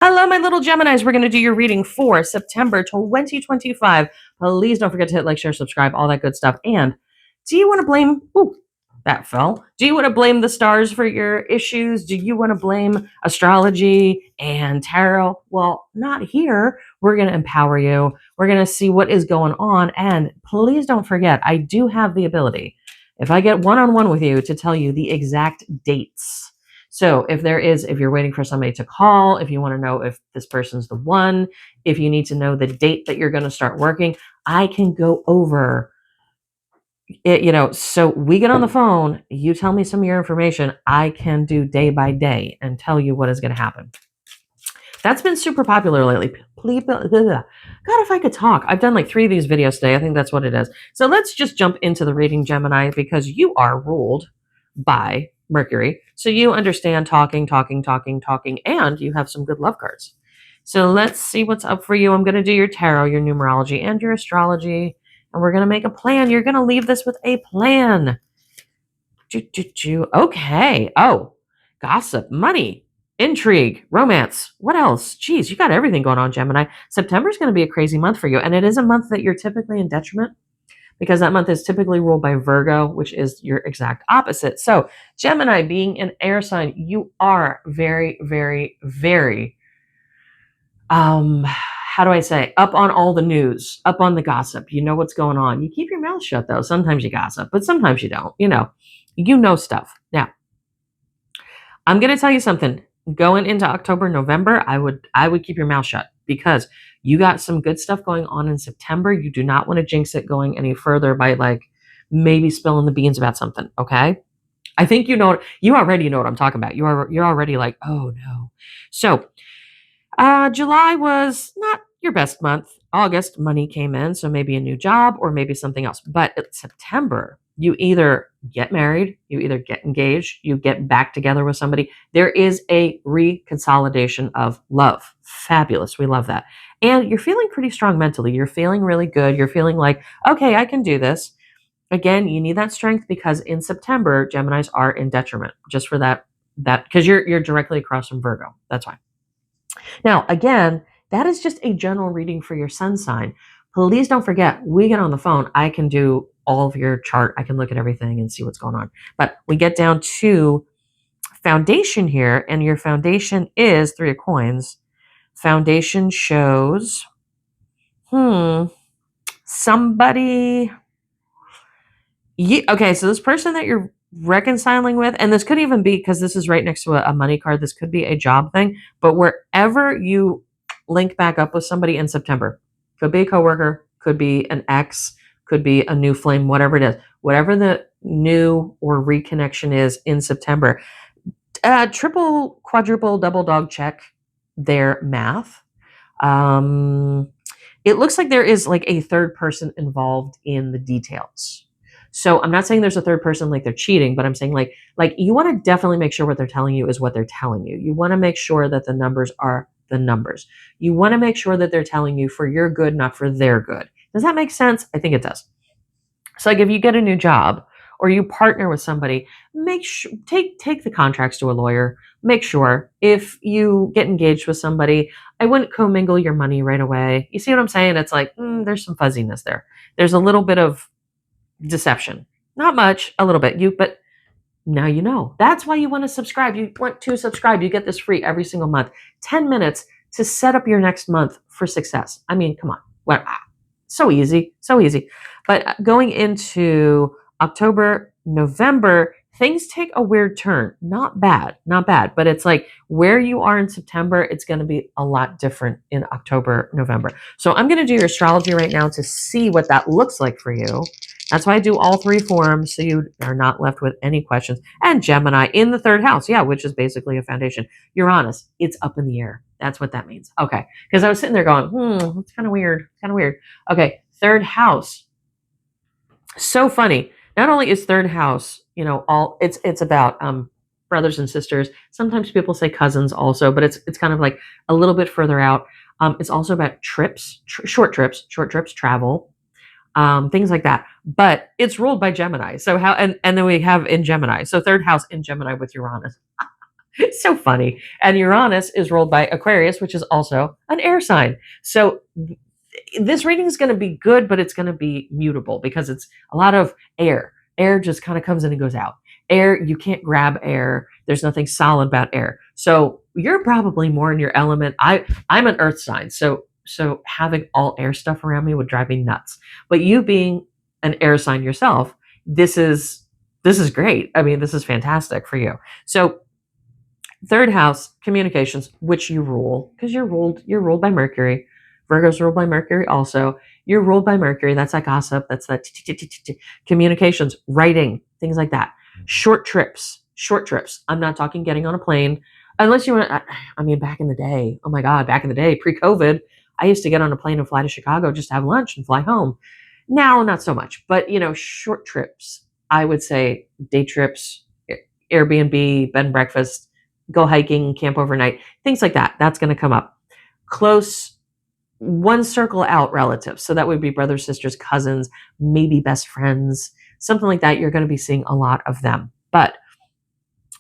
Hello, my little Geminis. We're going to do your reading for September 2025. Please don't forget to hit like, share, subscribe, all that good stuff. And do you want to blame, that fell. Do you want to blame the stars for your issues? Do you want to blame astrology and tarot? Well, not here. We're going to empower you. We're going to see what is going on. And please don't forget, I do have the ability, if I get one-on-one with you, to tell you the exact dates. So if you're waiting for somebody to call, if you want to know if this person's the one, if you need to know the date that you're going to start working, I can go over it, so we get on the phone, you tell me some of your information, I can do day by day and tell you what is going to happen. That's been super popular lately. God, if I could talk. I've done like 3 of these videos today. I think that's what it is. So let's just jump into the reading, Gemini, because you are ruled by Mercury. So you understand talking, and you have some good love cards. So let's see what's up for you. I'm going to do your tarot, your numerology, and your astrology. And we're going to make a plan. You're going to leave this with a plan. Okay. Oh, gossip, money, intrigue, romance. What else? Geez, you got everything going on, Gemini. September is going to be a crazy month for you. And it is a month that you're typically in detriment, because that month is typically ruled by Virgo, which is your exact opposite. So Gemini, being an air sign, you are very, very, very, how do I say, up on all the news, up on the gossip. You know what's going on. You keep your mouth shut, though. Sometimes you gossip, but sometimes you don't. You know stuff. Now, I'm going to tell you something. Going into October, November, I would keep your mouth shut, because you got some good stuff going on in September. You do not want to jinx it going any further by like maybe spilling the beans about something. Okay. I think you already know what I'm talking about. You're already like, oh no. So July was not your best month. August, money came in, so maybe a new job or maybe something else. But September, you either get married, you either get engaged, you get back together with somebody. There is a reconsolidation of love. Fabulous. We love that. And you're feeling pretty strong mentally. You're feeling really good. You're feeling like, okay, I can do this. Again, you need that strength, because in September, Geminis are in detriment, just for that because you're directly across from Virgo. That's why. Now, again, that is just a general reading for your sun sign. Please don't forget, we get on the phone, I can do all of your chart. I can look at everything and see what's going on. But we get down to foundation here, and your foundation is 3 of coins. Foundation shows, somebody. Okay, so this person that you're reconciling with, and this could even be, because this is right next to a money card, this could be a job thing, but wherever you link back up with somebody in September, could be a coworker, could be an ex, could be a new flame, whatever it is, whatever the new or reconnection is in September, triple, quadruple, double dog check their math. It looks like there is like a third person involved in the details. So I'm not saying there's a third person like they're cheating, but I'm saying like you want to definitely make sure what they're telling you is what they're telling you. You want to make sure that the numbers are the numbers. You want to make sure that they're telling you for your good, not for their good. Does that make sense? I think it does. So like if you get a new job or you partner with somebody, make sure take the contracts to a lawyer. Make sure if you get engaged with somebody, I wouldn't commingle your money right away. You see what I'm saying? It's like there's some fuzziness there. There's a little bit of deception. Not much, a little bit. But now you know. That's why you want to subscribe. You want to subscribe. You get this free every single month. 10 minutes to set up your next month for success. I mean, come on. Well, so easy, so easy. But going into October, November, things take a weird turn. Not bad, but it's like where you are in September, it's going to be a lot different in October, November. So I'm going to do your astrology right now to see what that looks like for you. That's why I do all 3 forms, so you are not left with any questions. And Gemini in the 3rd house, yeah, which is basically a foundation. Uranus, it's up in the air. That's what that means. Okay, because I was sitting there going, it's kind of weird, Okay, 3rd house. So funny. Not only is 3rd house, it's about brothers and sisters. Sometimes people say cousins also, but it's kind of like a little bit further out. It's also about trips, short trips, travel. Things like that. But it's ruled by Gemini. So and then we have in Gemini. So 3rd house in Gemini with Uranus. It's so funny. And Uranus is ruled by Aquarius, which is also an air sign. So this reading is going to be good, but it's going to be mutable because it's a lot of air. Air just kind of comes in and goes out. Air, you can't grab air. There's nothing solid about air. So you're probably more in your element. I'm an earth sign. So having all air stuff around me would drive me nuts. But you being an air sign yourself, this is great. I mean, this is fantastic for you. So third house, communications, which you rule, because you're ruled by Mercury. Virgo's ruled by Mercury also. You're ruled by Mercury. That's that gossip. That's that communications, writing, things like that. Short trips. I'm not talking getting on a plane. Unless you want to, I mean, back in the day, oh my God, back in the day, pre-COVID, I used to get on a plane and fly to Chicago just to have lunch and fly home. Now, not so much, but short trips. I would say day trips, Airbnb, bed and breakfast, go hiking, camp overnight, things like that. That's going to come up. Close, one circle out relatives. So that would be brothers, sisters, cousins, maybe best friends, something like that. You're going to be seeing a lot of them. But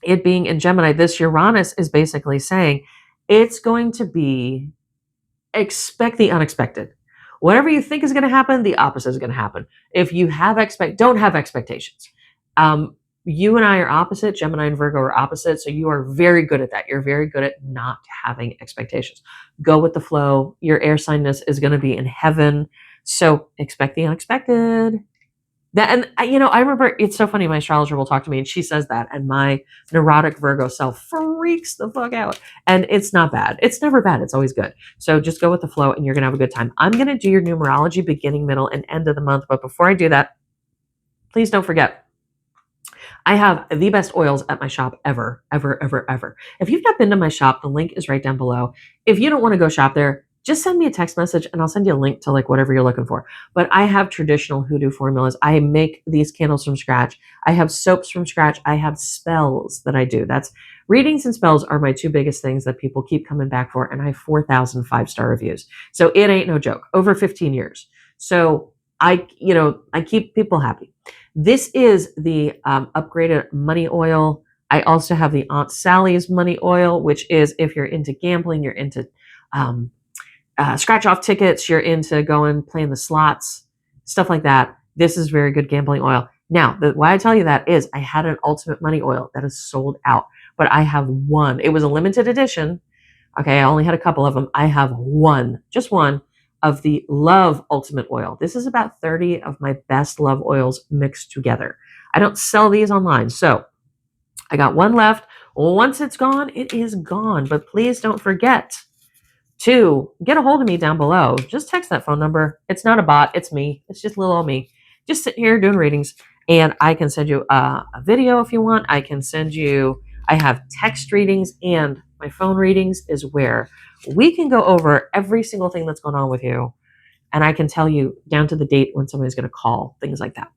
it being in Gemini, this Uranus is basically saying it's going to be expect the unexpected. Whatever you think is going to happen, the opposite is going to happen. If you don't have expectations. You and I are opposite. Gemini and Virgo are opposite. So you are very good at that. You're very good at not having expectations. Go with the flow. Your air signness is going to be in heaven. So expect the unexpected. I remember, it's so funny. My astrologer will talk to me and she says that, and my neurotic Virgo self freaks the fuck out. And it's not bad. It's never bad. It's always good. So just go with the flow and you're going to have a good time. I'm going to do your numerology beginning, middle, and end of the month. But before I do that, please don't forget, I have the best oils at my shop ever, ever, ever, ever. If you've not been to my shop, the link is right down below. If you don't want to go shop there, just send me a text message and I'll send you a link to like whatever you're looking for. But I have traditional hoodoo formulas. I make these candles from scratch. I have soaps from scratch. I have spells that I do. That's readings and spells are my two biggest things that people keep coming back for. And I have 4,000 5-star reviews. So it ain't no joke. Over 15 years. So I keep people happy. This is the upgraded money oil. I also have the Aunt Sally's money oil, which is if you're into gambling, you're into scratch off tickets, you're into playing the slots, stuff like that. This is very good gambling oil. Now, why I tell you that is I had an ultimate money oil that is sold out, but I have one. It was a limited edition. Okay, I only had a couple of them. I have just one of the Love Ultimate Oil. This is about 30 of my best love oils mixed together. I don't sell these online, so I got one left. Once it's gone, it is gone. But please don't forget to get a hold of me down below. Just text that phone number. It's not a bot. It's me. It's just little old me. Just sitting here doing readings. And I can send you a video if you want. I have text readings, and my phone readings is where we can go over every single thing that's going on with you. And I can tell you down to the date when somebody's going to call, things like that.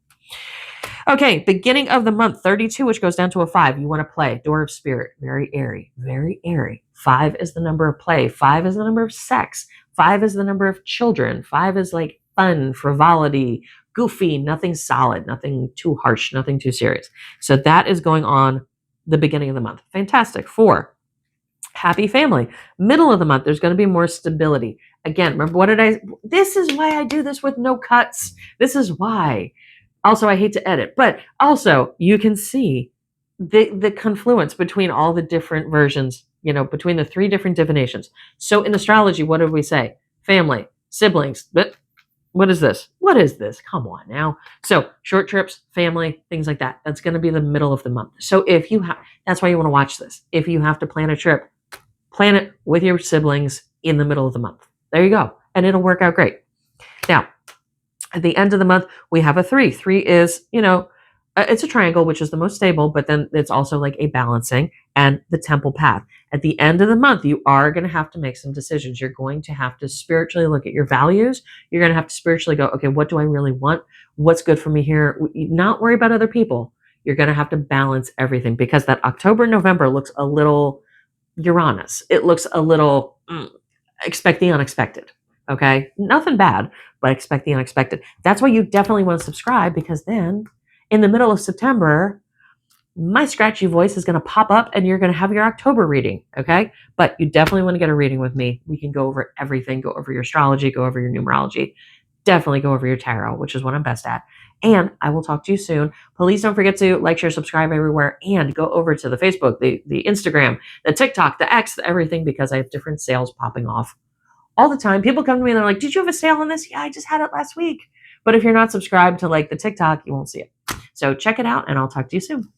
Okay, beginning of the month, 32, which goes down to a 5. You want to play. Door of Spirit, very airy, very airy. 5 is the number of play. 5 is the number of sex. 5 is the number of children. 5 is like fun, frivolity, goofy, nothing solid, nothing too harsh, nothing too serious. So that is going on the beginning of the month. Fantastic. 4, happy family. Middle of the month, there's going to be more stability. Again, remember this is why I do this with no cuts. This is why. Also, I hate to edit, but also you can see the confluence between all the different versions, between the 3 different divinations. So in astrology, what did we say? Family, siblings. But what is this? What is this? Come on now. So short trips, family, things like that. That's going to be the middle of the month. So that's why you want to watch this. If you have to plan a trip, plan it with your siblings in the middle of the month. There you go. And it'll work out great. Now, at the end of the month, we have a 3. 3 is, it's a triangle, which is the most stable, but then it's also like a balancing and the temple path. At the end of the month, you are going to have to make some decisions. You're going to have to spiritually look at your values. You're going to have to spiritually go, okay, what do I really want? What's good for me here? Not worry about other people. You're going to have to balance everything, because that October, November looks a little Uranus. It looks a little expect the unexpected. Okay, nothing bad, but expect the unexpected. That's why you definitely want to subscribe, because then in the middle of September, my scratchy voice is going to pop up and you're going to have your October reading. Okay. But you definitely want to get a reading with me. We can go over everything, go over your astrology, go over your numerology, definitely go over your tarot, which is what I'm best at. And I will talk to you soon. Please don't forget to like, share, subscribe everywhere, and go over to the Facebook, the Instagram, the TikTok, the X, everything, because I have different sales popping off all the time. People come to me and they're like, did you have a sale on this? Yeah, I just had it last week. But if you're not subscribed to like the TikTok, you won't see it. So check it out and I'll talk to you soon.